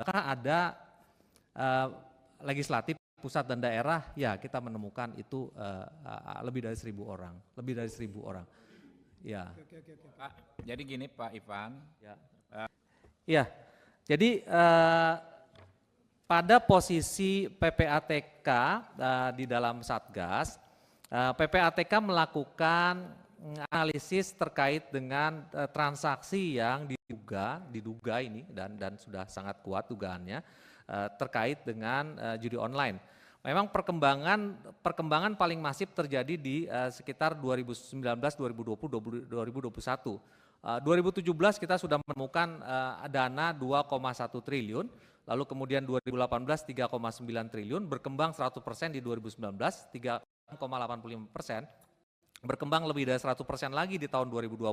ada legislatif pusat dan daerah, ya kita menemukan itu lebih dari 1.000 orang, lebih dari 1.000 orang. Ya. Pak, jadi gini Pak Ivan. Ya, jadi pada posisi PPATK di dalam Satgas, PPATK melakukan analisis terkait dengan transaksi yang diduga ini dan sudah sangat kuat dugaannya terkait dengan judi online. Memang perkembangan paling masif terjadi di sekitar 2019, 2020, 2021. 2017 kita sudah menemukan dana 2,1 triliun, lalu kemudian 2018 3,9 triliun, berkembang 100% di 2019, 3,85%, berkembang lebih dari 100% lagi di tahun 2020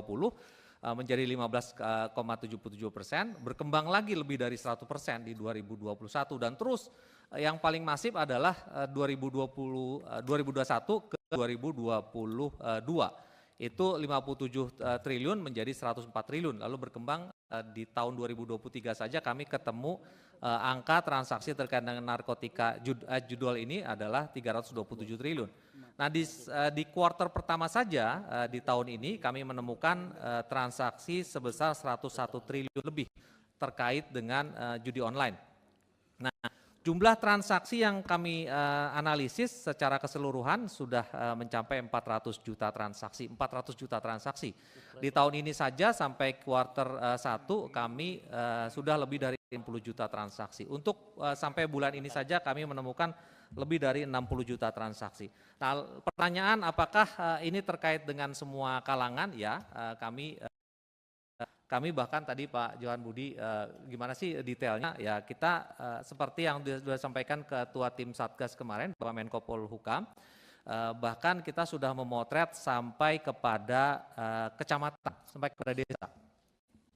menjadi 15,77%, berkembang lagi lebih dari 100% di 2021 dan terus yang paling masif adalah 2021 ke 2022. Itu 57 triliun menjadi 104 triliun, lalu berkembang di tahun 2023 saja kami ketemu angka transaksi terkait dengan narkotika judul ini adalah 327 triliun. Nah di kuartal pertama saja di tahun ini kami menemukan transaksi sebesar 101 triliun lebih terkait dengan judi online. Nah jumlah transaksi yang kami analisis secara keseluruhan sudah mencapai 400 juta transaksi, 400 juta transaksi. Di tahun ini saja sampai kuartal 1 kami sudah lebih dari 60 juta transaksi. Untuk sampai bulan ini saja kami menemukan lebih dari 60 juta transaksi. Nah pertanyaan apakah ini terkait dengan semua kalangan? Ya kami bahkan tadi Pak Johan Budi gimana sih detailnya ya kita seperti yang sudah sampaikan Ketua Tim Satgas kemarin Bapak Menko Polhukam, bahkan kita sudah memotret sampai kepada kecamatan, sampai kepada desa.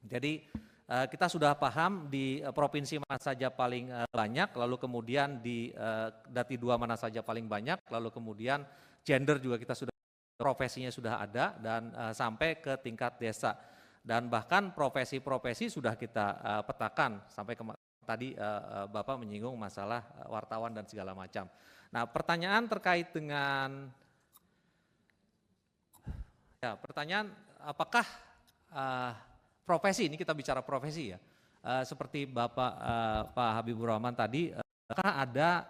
Jadi kita sudah paham di provinsi mana saja paling banyak, lalu kemudian di Dati 2 mana saja paling banyak, lalu kemudian gender juga kita sudah, profesinya sudah ada dan sampai ke tingkat desa. Dan bahkan profesi-profesi sudah kita petakan sampai tadi Bapak menyinggung masalah wartawan dan segala macam. Nah pertanyaan terkait dengan, ya pertanyaan apakah profesi, ini kita bicara profesi ya, seperti Bapak Pak Habibur Rahman tadi, apakah ada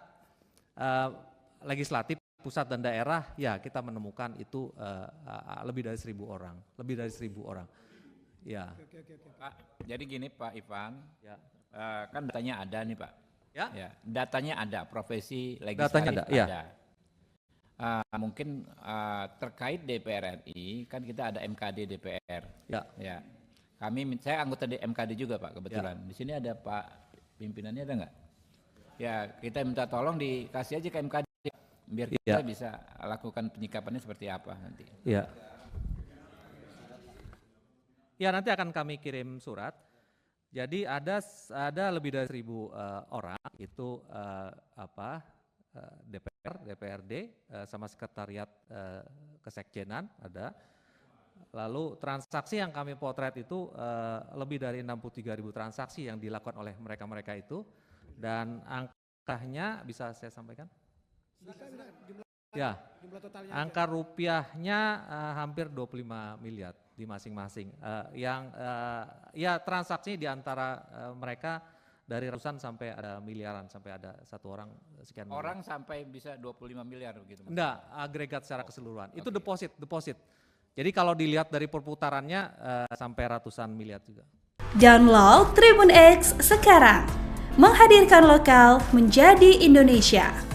legislatif pusat dan daerah, ya kita menemukan itu lebih dari 1.000 orang, lebih dari 1.000 orang. Ya. Pak, jadi gini Pak Ivan, ya. Kan datanya ada nih Pak. Ya. Ya, datanya ada, profesi legislatif datanya ada. Ya. Mungkin terkait DPR RI, kan kita ada MKD DPR. Ya. Ya. Saya anggota di MKD juga Pak kebetulan. Ya. Di sini ada Pak pimpinannya ada nggak? Ya kita minta tolong dikasih aja ke MKD biar kita bisa lakukan penyikapannya seperti apa nanti. Ya. Ya nanti akan kami kirim surat. Jadi ada lebih dari 1.000 orang itu DPR, DPRD sama sekretariat kesekjenan ada. Lalu transaksi yang kami potret itu lebih dari 63.000 transaksi yang dilakukan oleh mereka-mereka itu dan angkanya bisa saya sampaikan? Ya, angka rupiahnya hampir 25 miliar di masing-masing. Ya transaksi di antara mereka dari ratusan sampai ada miliaran, sampai ada satu orang sekian orang miliar. Sampai bisa 25 miliar begitu? Enggak, agregat secara keseluruhan. Itu deposit. Jadi kalau dilihat dari perputarannya sampai ratusan miliar juga. Download Tribun X sekarang, menghadirkan lokal menjadi Indonesia.